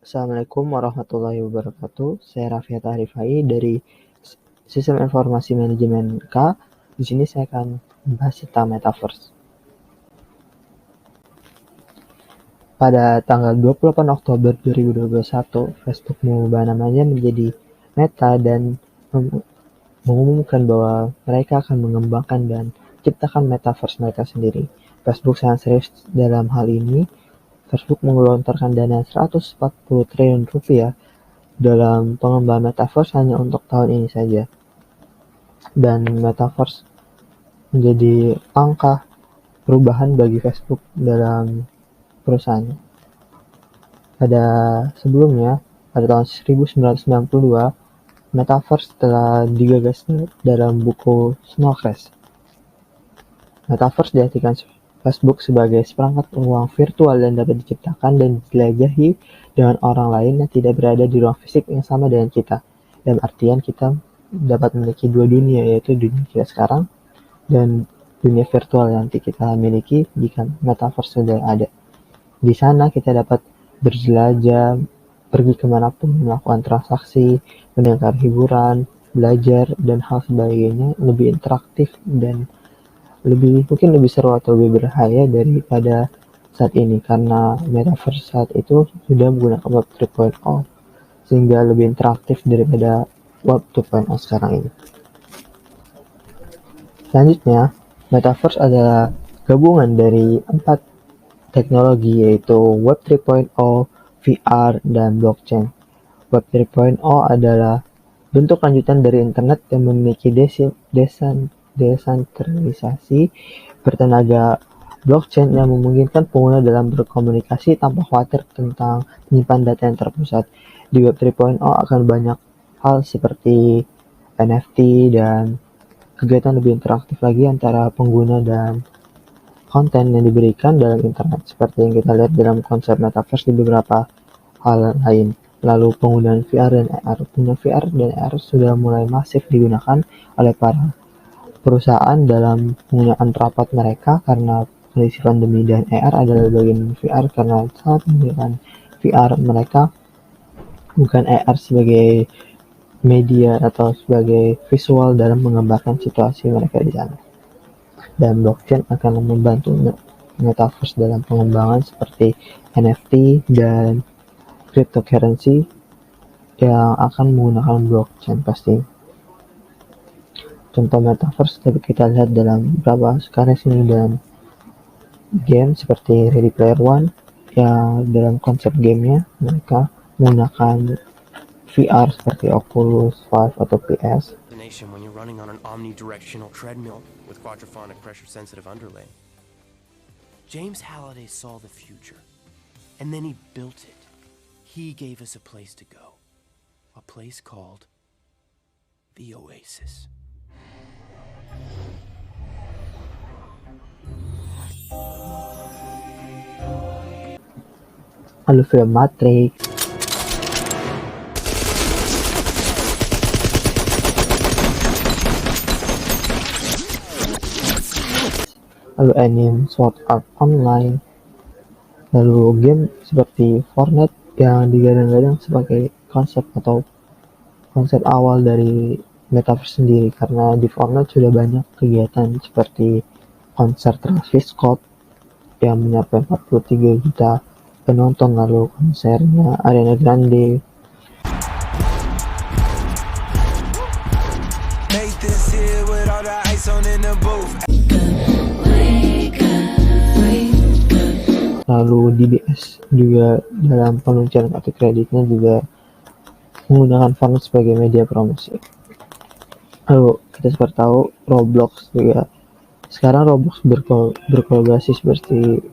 Assalamualaikum warahmatullahi wabarakatuh. Saya Raffiat Arifai dari Sistem Informasi Manajemen K. Di sini saya akan membahas tentang Metaverse. Pada tanggal 28 Oktober 2021, Facebook mengubah namanya menjadi Meta dan mengumumkan bahwa mereka akan mengembangkan dan ciptakan Metaverse mereka sendiri. Facebook sangat serius dalam hal ini. Facebook menggelontorkan dana 140 triliun rupiah dalam pengembangan Metaverse hanya untuk tahun ini saja. Dan Metaverse menjadi langkah perubahan bagi Facebook dalam perusahaannya. Pada tahun 1992, Metaverse telah digagas dalam buku Small Crash. Metaverse diartikan Facebook sebagai seperangkat ruang virtual yang dapat diciptakan dan dijelajahi dengan orang lain yang tidak berada di ruang fisik yang sama dengan kita. Dalam artian kita dapat memiliki dua dunia, yaitu dunia kita sekarang dan dunia virtual yang nanti kita miliki jika Metaverse sudah ada. Di sana kita dapat berjelajah, pergi kemanapun, melakukan transaksi, mendengar hiburan, belajar, dan hal sebagainya, lebih interaktif dan mungkin lebih seru atau lebih berbahaya daripada saat ini, karena Metaverse saat itu sudah menggunakan Web 3.0 sehingga lebih interaktif daripada Web 2.0 sekarang ini. Selanjutnya, Metaverse adalah gabungan dari 4 teknologi, yaitu Web 3.0, VR, dan blockchain. Web 3.0 adalah bentuk lanjutan dari internet yang memiliki desentralisasi bertenaga blockchain yang memungkinkan pengguna dalam berkomunikasi tanpa khawatir tentang menyimpan data yang terpusat. Di Web 3.0 akan banyak hal seperti NFT dan kegiatan lebih interaktif lagi antara pengguna dan konten yang diberikan dalam internet, seperti yang kita lihat dalam konsep Metaverse di beberapa hal lain. Lalu penggunaan VR dan AR. Penggunaan VR dan AR sudah mulai masif digunakan oleh para perusahaan dalam penggunaan rapat mereka karena kondisi pandemi, dan AR adalah bagian VR karena sangat menggunakan VR mereka, bukan AR sebagai media atau sebagai visual dalam menggambarkan situasi mereka di sana. Dan blockchain akan membantu Metaverse dalam pengembangan seperti NFT dan cryptocurrency yang akan menggunakan blockchain pasti. Contoh Metaverse tapi kita lihat dalam beberapa karya seni dan game seperti Ready Player One, yang dalam konsep gamenya mereka menggunakan VR seperti Oculus 5 atau PS. When you're running on an omnidirectional treadmill with quadraphonic pressure-sensitive underlay. James Halliday saw the future, and then he built it. He gave us a place to go, a place called the Oasis. Lalu film Matrix, lalu anime Sword Art Online, lalu game seperti Fortnite yang digadang-gadang sebagai konsep awal dari Metaverse sendiri, karena di Fortnite sudah banyak kegiatan seperti konser Travis Scott yang mencapai 43 juta penonton, lalu konsernya Ariana Grande. Lalu DBS juga dalam peluncuran kartu kreditnya juga menggunakan Fortnite sebagai media promosi. Lalu kita seperti tahu Roblox juga. Sekarang Roblox berkolaborasi seperti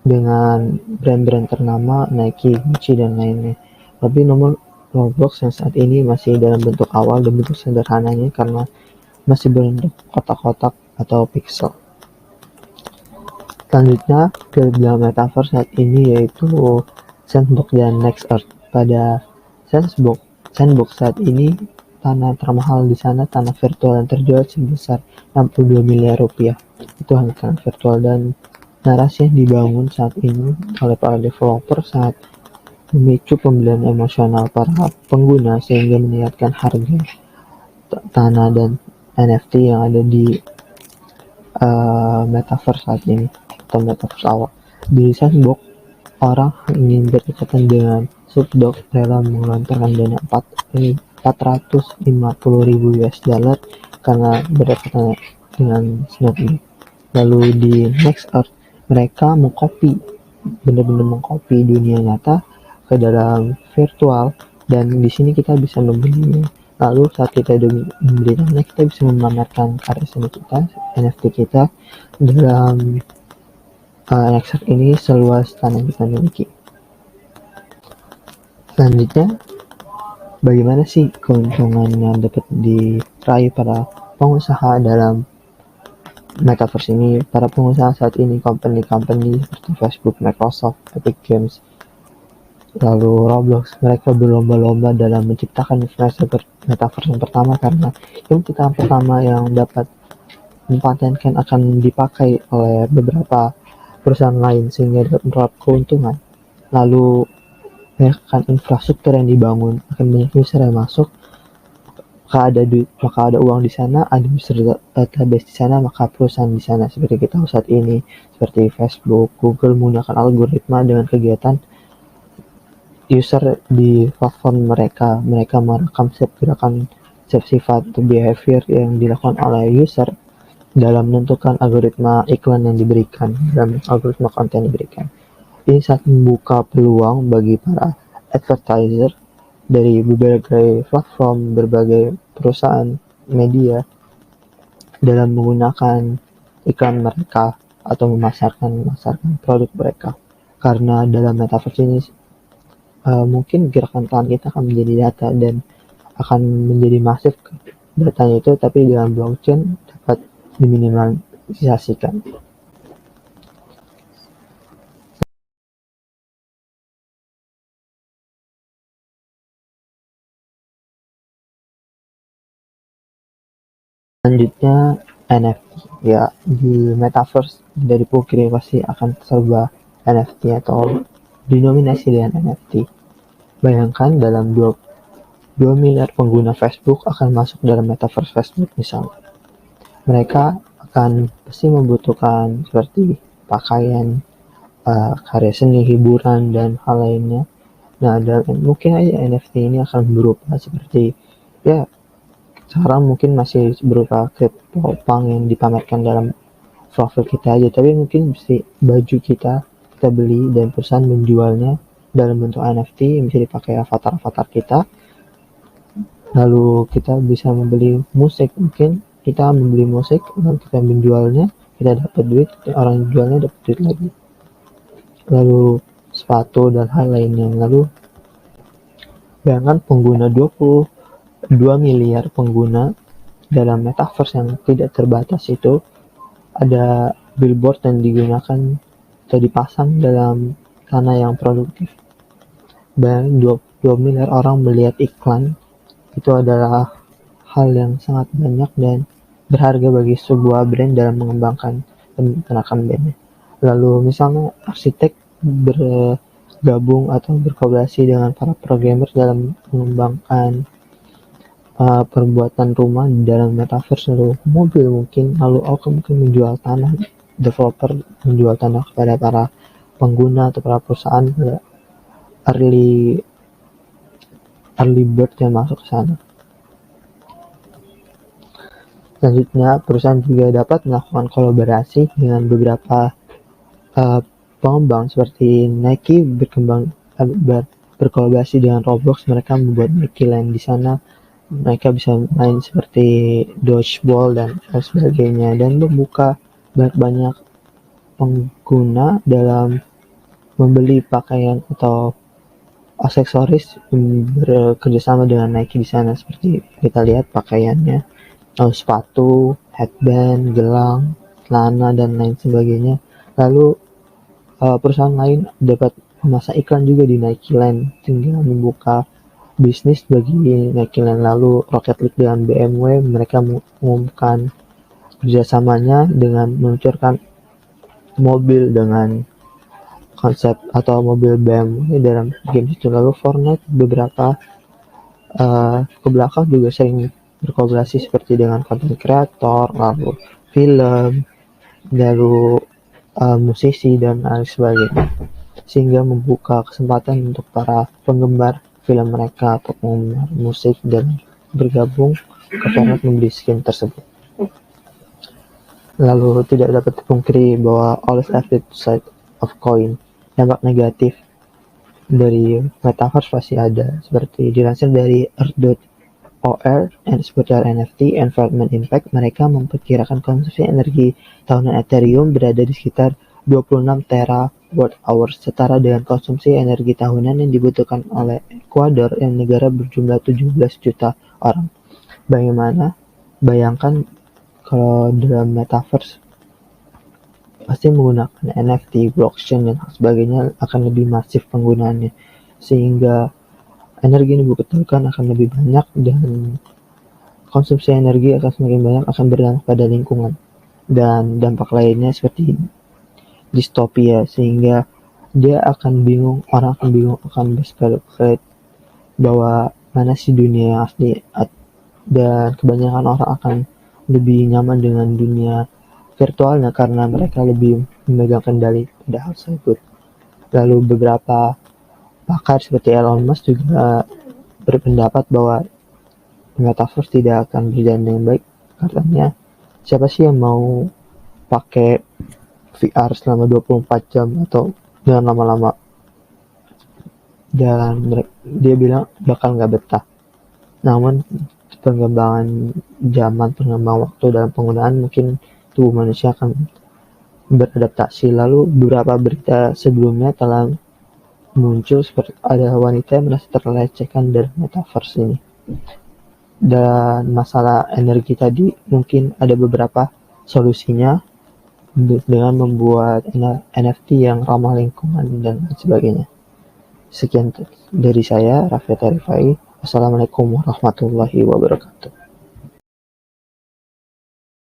dengan brand-brand ternama Nike, Gucci, dan lainnya. Tapi nomor Roblox yang saat ini masih dalam bentuk awal dan bentuk sederhananya karena masih berbentuk kotak-kotak atau pixel. Selanjutnya ke dalam Metaverse saat ini yaitu Sandbox dan Next Earth. Pada Sandbox saat ini tanah termahal di sana, tanah virtual yang terjual sebesar 62 miliar rupiah. Itu hanya tanah virtual, dan narasi yang dibangun saat ini oleh para developer sangat memicu pembelian emosional para pengguna sehingga meningkatkan harga tanah dan NFT yang ada di metaverse saat ini atau metaverse awal. Di Sandbox, orang ingin berdekatan dengan Subdoc rela mengelontorkan dana 450.000 US dollar karena berdekatan dengan Snowflake. Lalu di Next Earth, mereka benar-benar mengcopy dunia nyata ke dalam virtual, dan di sini kita bisa membelinya. Lalu saat kita membeli tanah, kita bisa memamerkan karya seni kita, NFT kita, dalam Next Earth ini seluas tanah yang kita miliki. Selanjutnya, bagaimana sih keuntungan yang dapat diraih para pengusaha dalam metaverse ini? Para pengusaha saat ini, company-company seperti Facebook, Microsoft, Epic Games, lalu Roblox, mereka berlomba-lomba dalam menciptakan infrastruktur metaverse yang pertama, karena penciptaan pertama yang dapat dipatenkan akan dipakai oleh beberapa perusahaan lain sehingga dapat meraup keuntungan. Lalu banyakkan infrastruktur yang dibangun, akan banyak user yang masuk, maka ada duit, maka ada uang di sana, ada user database di sana, maka perusahaan di sana. Seperti kita tahu saat ini, seperti Facebook, Google menggunakan algoritma dengan kegiatan user di platform mereka merekam setiap gerakan, setiap sifat atau behavior yang dilakukan oleh user dalam menentukan algoritma iklan yang diberikan, dalam algoritma konten yang diberikan. Ini sangat membuka peluang bagi para advertiser dari berbagai platform, berbagai perusahaan media dalam menggunakan iklan mereka atau memasarkan produk mereka. Karena dalam metaverse ini mungkin gerakan tangan kita akan menjadi data dan akan menjadi masif datanya itu, tapi dalam blockchain dapat diminimalisasikan. Selanjutnya NFT. Ya, di metaverse dari pungkiri pasti akan serba NFT atau dinominasi dengan NFT. Bayangkan dalam 2 miliar pengguna Facebook akan masuk dalam metaverse Facebook misalnya. Mereka akan pasti membutuhkan seperti pakaian, karya seni, hiburan, dan hal lainnya. Nah, dan mungkin aja NFT ini akan berupa seperti, ya sekarang mungkin masih berupa CryptoPunk yang dipamerkan dalam profil kita aja, tapi mungkin bisa baju kita beli dan perusahaan menjualnya dalam bentuk NFT yang bisa dipakai avatar kita. Lalu kita bisa membeli musik, mungkin kita membeli musik lalu kita menjualnya, kita dapat duit, orang yang jualnya dapat duit lagi. Lalu sepatu dan hal lainnya. Lalu bayangkan pengguna 22 miliar pengguna dalam metaverse yang tidak terbatas itu, ada billboard yang digunakan atau dipasang dalam tanah yang produktif. Bayangkan 22 miliar orang melihat iklan, itu adalah hal yang sangat banyak dan berharga bagi sebuah brand dalam mengembangkan dan menekan brandnya. Lalu misalnya arsitek bergabung atau berkolaborasi dengan para programmer dalam mengembangkan perbuatan rumah di dalam metaverse, lalu mobil mungkin, lalu mungkin menjual tanah, developer menjual tanah kepada para pengguna atau para perusahaan, early bird yang masuk ke sana. Selanjutnya, perusahaan juga dapat melakukan kolaborasi dengan beberapa pengembang seperti Nike berkolaborasi dengan Roblox, mereka membuat Nike Land di sana. Mereka bisa main seperti dodgeball dan sebagainya, dan membuka banyak pengguna dalam membeli pakaian atau aksesoris bekerjasama dengan Nike di sana. Seperti kita lihat pakaiannya, lalu sepatu, headband, gelang, celana, dan lain sebagainya. Lalu perusahaan lain dapat memasang iklan juga di Nike Land sehingga membuka bisnis bagi Nike Land. Lalu Rocket League dengan BMW, mereka mengumumkan kerjasamanya dengan meluncurkan mobil dengan konsep atau mobil BMW dalam game itu. Lalu Fortnite beberapa ke belakang juga sering berkolaborasi seperti dengan content creator, lalu film, lalu musisi dan lain sebagainya, sehingga membuka kesempatan untuk para penggemar film mereka atau penggemar musik dan bergabung ke Fortnite membeli skin tersebut. Lalu tidak dapat dipungkiri bahwa always have the side of coin, dampak negatif dari metaverse pasti ada, seperti dilansir dari Earth.org and seputar NFT environment impact. Mereka memperkirakan konsumsi energi tahunan Ethereum berada di sekitar 26 terawatt-hour, setara dengan konsumsi energi tahunan yang dibutuhkan oleh Ekuador yang negara berjumlah 17 juta orang. Bayangkan kalau dalam metaverse pasti menggunakan NFT, blockchain dan sebagainya akan lebih masif penggunaannya, sehingga energi yang dibutuhkan akan lebih banyak dan konsumsi energi akan semakin banyak, akan berdampak pada lingkungan dan dampak lainnya seperti distopia, sehingga orang akan bingung akan berspekulasi bahwa mana sih dunia yang asli, dan kebanyakan orang akan lebih nyaman dengan dunia virtualnya karena mereka lebih memegang kendali pada hal tersebut. Lalu beberapa pakar seperti Elon Musk juga berpendapat bahwa metaverse tidak akan berjalan dengan baik. Katanya, siapa sih yang mau pakai VR selama 24 jam atau dengan lama-lama? Dan dia bilang bakal nggak betah. Namun perkembangan waktu dalam penggunaan, mungkin tubuh manusia akan beradaptasi. Lalu beberapa berita sebelumnya telah muncul seperti ada wanita yang merasa terlecehkan dari metaverse ini. Dan masalah energi tadi mungkin ada beberapa solusinya dengan membuat NFT yang ramah lingkungan dan sebagainya. Sekian dari saya, Raffi Tarifai. Wassalamualaikum warahmatullahi wabarakatuh.